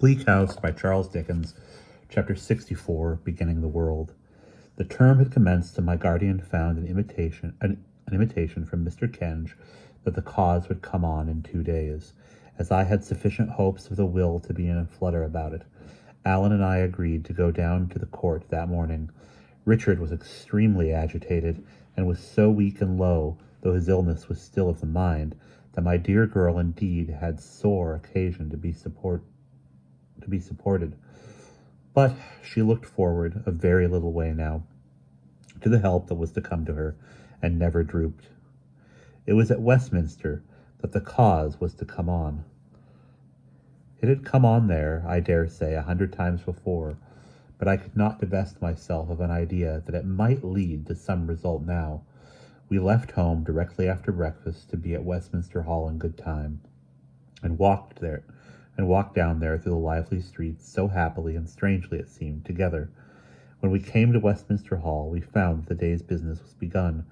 Bleak House by Charles Dickens, Chapter 64, Beginning the World. The term had commenced, and my guardian found an intimation from Mr. Kenge that the cause would come on in 2 days. As I had sufficient hopes of the will to be in a flutter about it, Alan and I agreed to go down to the court that morning. Richard was extremely agitated, and was so weak and low, though his illness was still of the mind, that my dear girl indeed had sore occasion to be supported. But she looked forward a very little way now to the help that was to come to her, and never drooped. It was at Westminster that the cause was to come on. It had come on there, I dare say, 100 times before, but I could not divest myself of an idea that it might lead to some result now. We left home directly after breakfast to be at Westminster Hall in good time, and walked down there through the lively streets, so happily and strangely it seemed, together. When we came to Westminster Hall, we found that the day's business was begun.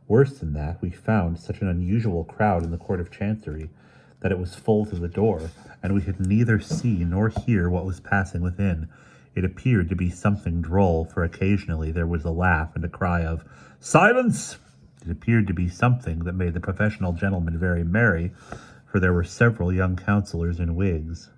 Worse than that, we found such an unusual crowd in the Court of Chancery that it was full to the door, and we could neither see nor hear what was passing within. It appeared to be something droll, for occasionally there was a laugh and a cry of "Silence!" It appeared to be something that made the professional gentlemen very merry, for there were several young councillors in wigs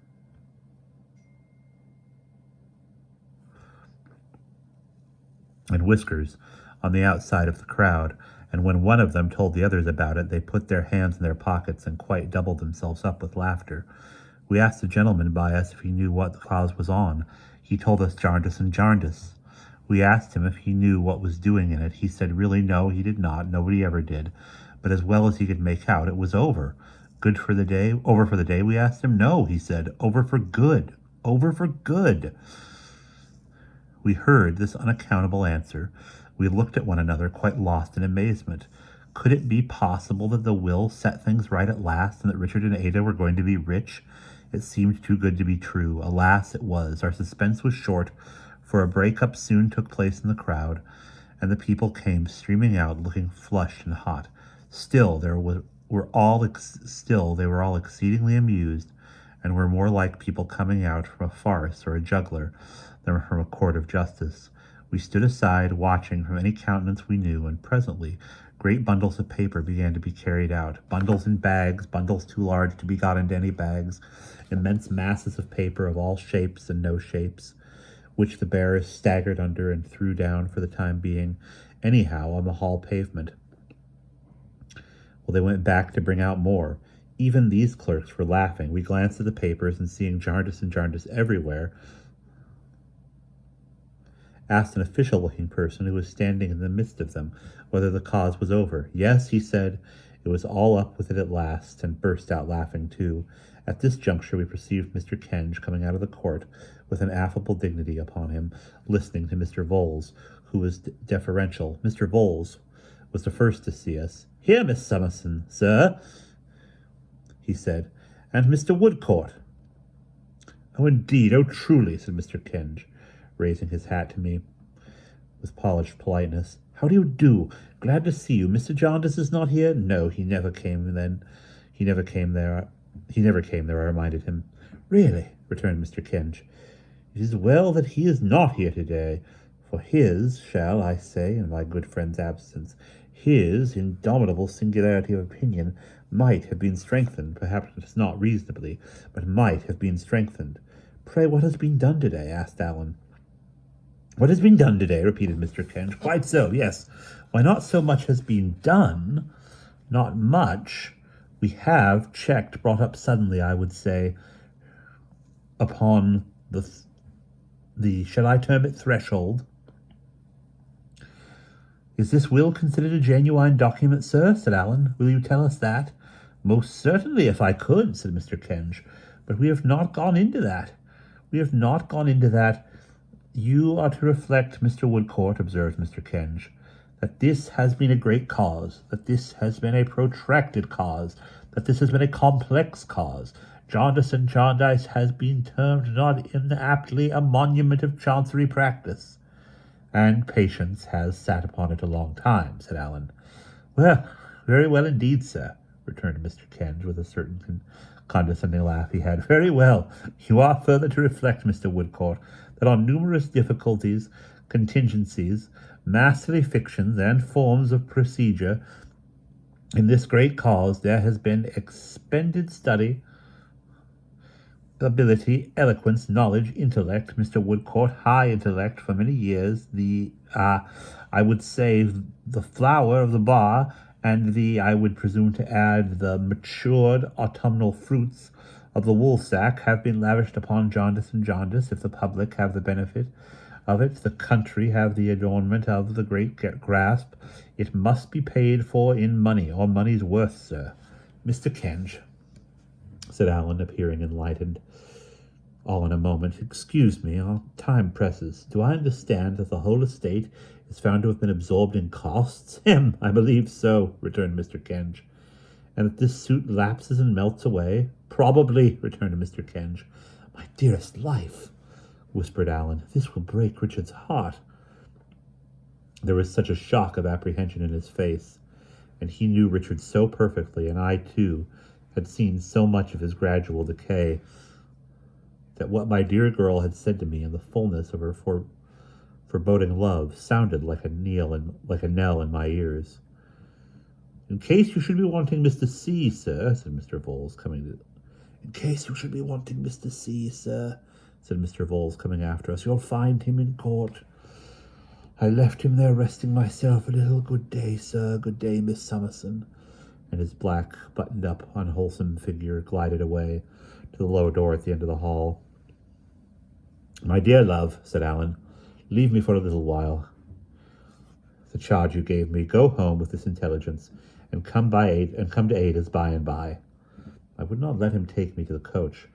and whiskers on the outside of the crowd, and when one of them told the others about it, they put their hands in their pockets and quite doubled themselves up with laughter. We asked a gentleman by us if he knew what the cause was on. He told us jaundice and jaundice. We asked him if he knew what was doing in it. He said really no, he did not. Nobody ever did. But as well as he could make out, it was over. Good for the day? Over for the day, we asked him. No, he said. Over for good. Over for good. We heard this unaccountable answer. We looked at one another, quite lost in amazement. Could it be possible that the will set things right at last, and that Richard and Ada were going to be rich? It seemed too good to be true. Alas, it was. Our suspense was short, for a break-up soon took place in the crowd, and the people came streaming out, looking flushed and hot. Still, they were all exceedingly amused, and were more like people coming out from a farce or a juggler than from a court of justice. We stood aside, watching from any countenance we knew, and presently great bundles of paper began to be carried out, bundles in bags, bundles too large to be got into any bags, immense masses of paper of all shapes and no shapes, which the bearers staggered under and threw down for the time being, anyhow, on the hall pavement. Well, they went back to bring out more. Even these clerks were laughing. We glanced at the papers, and seeing jaundice and jaundice everywhere, asked an official-looking person who was standing in the midst of them whether the cause was over. Yes, he said, it was all up with it at last, and burst out laughing too. At this juncture we perceived Mr. Kenge coming out of the court with an affable dignity upon him, listening to Mr. Vholes, who was deferential. Mr. Vholes was the first to see us. "Here, Miss Summerson, sir," he said, "and Mr. Woodcourt." "Oh, indeed, oh, truly," said Mr. Kenge, raising his hat to me with polished politeness. "How do you do? Glad to see you. Mr. Jarndyce is not here?" "No, he never came then. He never came there, I reminded him. "Really," returned Mr. Kenge, "it is well that he is not here today, for his, shall I say, in my good friend's absence, his indomitable singularity of opinion might have been strengthened, perhaps not reasonably, but might have been strengthened." "Pray, what has been done today?" asked Alan. "What has been done today?" repeated Mr. Kenge. "Quite so, yes. Why, not so much has been done. Not much. We have checked, brought up suddenly, I would say, upon the shall I term it, threshold." "Is this will considered a genuine document, sir?" said Alan. "Will you tell us that?" "Most certainly, if I could," said Mr. Kenge. "But we have not gone into that. "You are to reflect, Mr. Woodcourt," observed Mr. Kenge, "that this has been a great cause, that this has been a protracted cause, that this has been a complex cause. Jaundice and jaundice has been termed not inaptly a monument of chancery practice." "And patience has sat upon it a long time," said Alan. "Well, very well indeed, sir," returned Mr. Kenge with a certain condescending laugh he had. Very well. You are further to reflect, Mr. Woodcourt, that on numerous difficulties, contingencies, masterly fictions, and forms of procedure in this great cause there has been expended study, ability, eloquence, knowledge, intellect, Mr. Woodcourt, high intellect for many years, I would say, the flower of the bar, and I would presume to add, the matured autumnal fruits of the woolsack have been lavished upon jaundice and jaundice, if the public have the benefit of it, the country have the adornment of the great grasp. It must be paid for in money, or money's worth, sir. Mr. Kenge, said Allan, appearing enlightened all in a moment. Excuse me, our time presses. Do I understand that the whole estate is found to have been absorbed in costs? I believe so, returned Mr. Kenge. And that this suit lapses and melts away? Probably, returned Mr. Kenge. My dearest life, whispered Allan, this will break Richard's heart. There was such a shock of apprehension in his face, and he knew Richard so perfectly, and I, too, had seen so much of his gradual decay, that what my dear girl had said to me in the fullness of her foreboding love sounded like a knell in my ears. In case you should be wanting Mr. C, sir, said Mr. Vholes, coming to... In case you should be wanting Mr. C, sir, said Mr. Vholes, coming after us, you'll find him in court. I left him there resting myself a little. Good day, sir. Good day, Miss Summerson. And his black, buttoned-up, unwholesome figure glided away to the low door at the end of the hall. My dear love, said Allan, leave me for a little while. The charge you gave me. Go home with this intelligence, and come to Ada's by and by. I would not let him take me to the coach,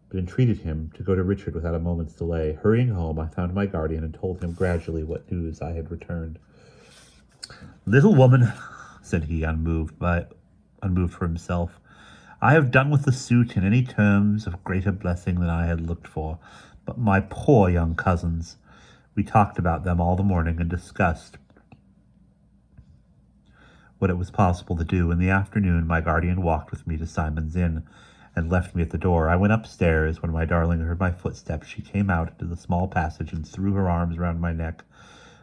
but entreated him to go to Richard without a moment's delay. Hurrying home, I found my guardian and told him gradually what news I had returned. Little woman, said he, unmoved for himself, I have done with the suit in any terms of greater blessing than I had looked for. But my poor young cousins, we talked about them all the morning and discussed what it was possible to do. In the afternoon, my guardian walked with me to Simon's Inn and left me at the door. I went upstairs. When my darling heard my footsteps, she came out into the small passage and threw her arms round my neck.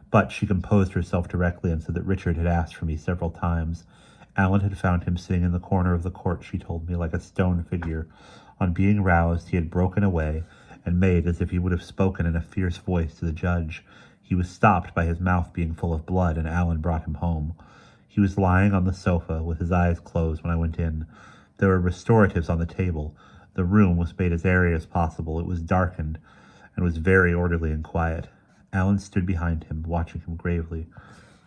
But she composed herself directly and said that Richard had asked for me several times. Allan had found him sitting in the corner of the court, she told me, like a stone figure. On being roused, he had broken away and made as if he would have spoken in a fierce voice to the judge. He was stopped by his mouth being full of blood, and Allan brought him home. He was lying on the sofa with his eyes closed when I went in. There were restoratives on the table. The room was made as airy as possible. It was darkened and was very orderly and quiet. Allan stood behind him, watching him gravely.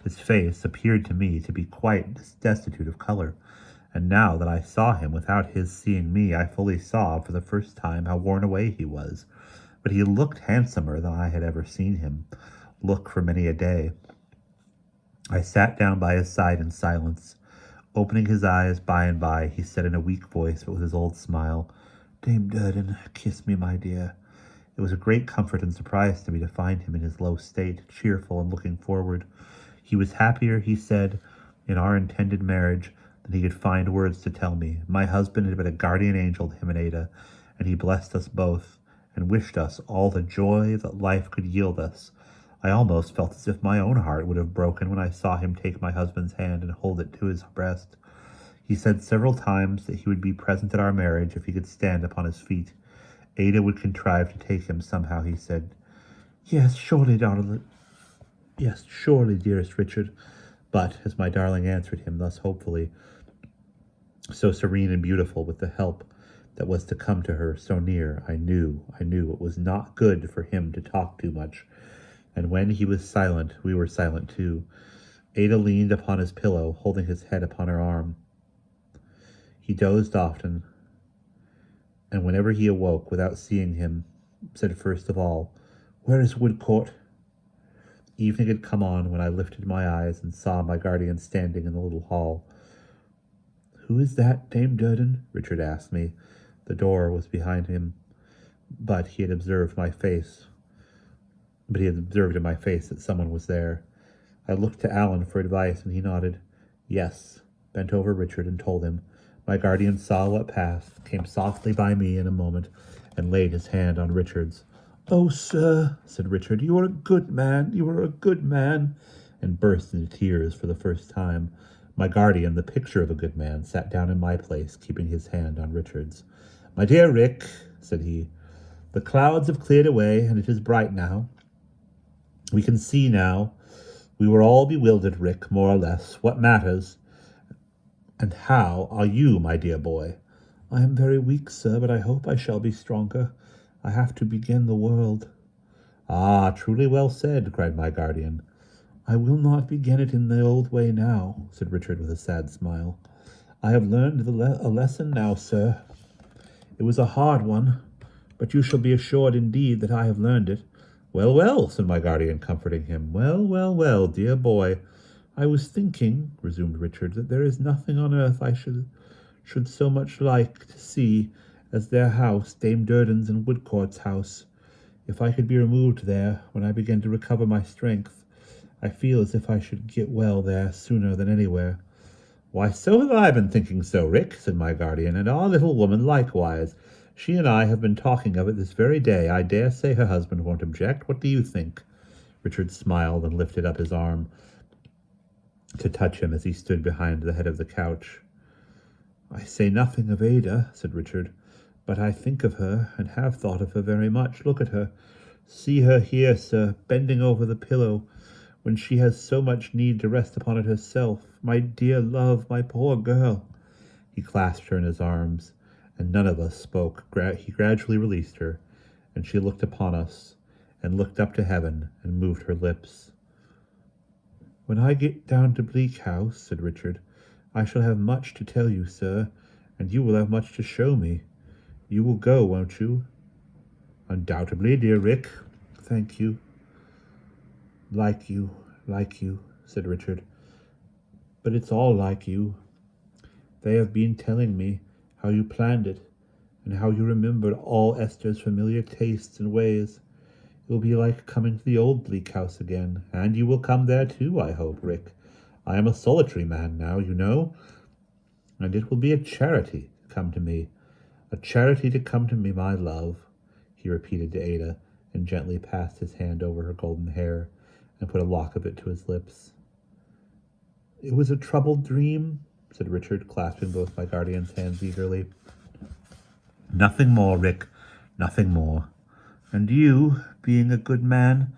His face appeared to me to be quite destitute of color, and now that I saw him without his seeing me, I fully saw for the first time how worn away he was. But he looked handsomer than I had ever seen him look for many a day. I sat down by his side in silence. Opening his eyes by and by, he said in a weak voice, but with his old smile, Dame Durden, kiss me, my dear. It was a great comfort and surprise to me to find him in his low state, cheerful and looking forward. He was happier, he said, in our intended marriage than he could find words to tell me. My husband had been a guardian angel to him and Ada, and he blessed us both, and wished us all the joy that life could yield us. I almost felt as if my own heart would have broken when I saw him take my husband's hand and hold it to his breast. He said several times that he would be present at our marriage if he could stand upon his feet. Ada would contrive to take him somehow, he said. Yes, surely, darling. Yes, surely, dearest Richard. But, as my darling answered him thus hopefully, so serene and beautiful with the help that was to come to her so near, I knew it was not good for him to talk too much. And when he was silent, we were silent too. Ada leaned upon his pillow, holding his head upon her arm. He dozed often, and whenever he awoke without seeing him, said first of all, Where is Woodcourt? Evening had come on when I lifted my eyes and saw my guardian standing in the little hall. Who is that, Dame Durden? Richard asked me. The door was behind him, but he had observed in my face that someone was there. I looked to Allan for advice, and he nodded. Yes, bent over Richard and told him, My guardian saw what passed, came softly by me in a moment, and laid his hand on Richard's. "Oh, sir," said Richard, "you are a good man, you are a good man," and burst into tears for the first time. My guardian, the picture of a good man, sat down in my place, keeping his hand on Richard's. "My dear Rick," said he, "the clouds have cleared away, and it is bright now. We can see now. We were all bewildered, Rick, more or less. What matters? And how are you, my dear boy?" "I am very weak, sir, but I hope I shall be stronger. I have to begin the world." "Ah, truly well said," cried my guardian. "I will not begin it in the old way now," said Richard with a sad smile. "I have learned a lesson now, sir. It was a hard one, but you shall be assured indeed that I have learned it." "Well, well," said my guardian, comforting him. "Well, well, well, dear boy." "I was thinking," resumed Richard, "that there is nothing on earth I should so much like to see as their house, Dame Durden's and Woodcourt's house. If I could be removed there, when I begin to recover my strength, I feel as if I should get well there sooner than anywhere." "Why, so have I been thinking so, Rick," said my guardian, "and our little woman likewise. She and I have been talking of it this very day. I dare say her husband won't object. What do you think?" Richard smiled and lifted up his arm to touch him as he stood behind the head of the couch. "I say nothing of Ada," said Richard, "but I think of her, and have thought of her very much. Look at her. See her here, sir, bending over the pillow, when she has so much need to rest upon it herself. My dear love, my poor girl." He clasped her in his arms, and none of us spoke. He gradually released her, and she looked upon us, and looked up to heaven, and moved her lips. "When I get down to Bleak House," said Richard, "I shall have much to tell you, sir, and you will have much to show me. You will go, won't you?" "Undoubtedly, dear Rick." "Thank you." Like you, said Richard. "But it's all like you. They have been telling me how you planned it, and how you remembered all Esther's familiar tastes and ways. It will be like coming to the old Bleak House again, and you will come there too, I hope, Rick. I am a solitary man now, you know, and it will be a charity to come to me. A charity to come to me, my love," he repeated to Ada, and gently passed his hand over her golden hair, and put a lock of it to his lips. "It was a troubled dream," said Richard, clasping both my guardian's hands eagerly. "Nothing more, Rick, nothing more. And you, being a good man,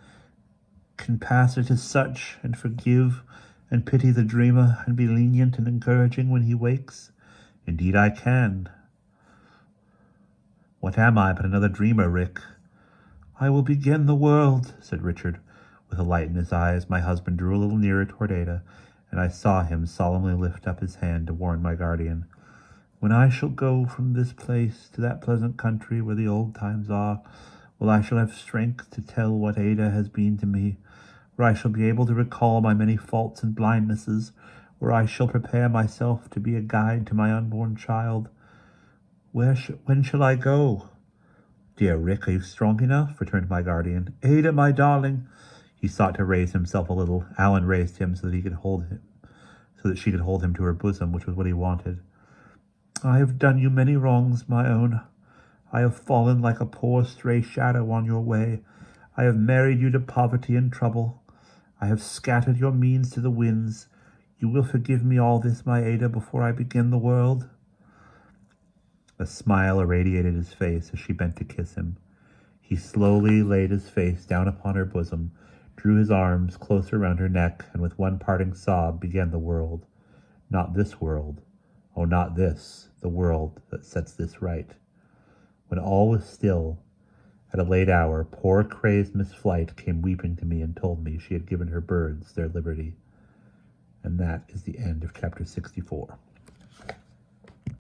can pass it as such, and forgive and pity the dreamer, and be lenient and encouraging when he wakes? Indeed I can. What am I but another dreamer, Rick?" "I will begin the world," said Richard, with a light in his eyes. My husband drew a little nearer toward Ada, and I saw him solemnly lift up his hand to warn my guardian. "When I shall go from this place to that pleasant country where the old times are, where I shall have strength to tell what Ada has been to me, where I shall be able to recall my many faults and blindnesses, where I shall prepare myself to be a guide to my unborn child, when shall I go?" "Dear Rick, are you strong enough?" returned my guardian. "Ada, my darling." He sought to raise himself a little. Alan raised him so that she could hold him to her bosom, which was what he wanted. "I have done you many wrongs, my own. I have fallen like a poor stray shadow on your way. I have married you to poverty and trouble. I have scattered your means to the winds. You will forgive me all this, my Ada, before I begin the world?" A smile irradiated his face as she bent to kiss him. He slowly laid his face down upon her bosom, drew his arms closer round her neck, and with one parting sob began the world. Not this world. Oh, not this, the world that sets this right. When all was still, at a late hour, poor crazed Miss Flite came weeping to me and told me she had given her birds their liberty. And that is the end of chapter 64.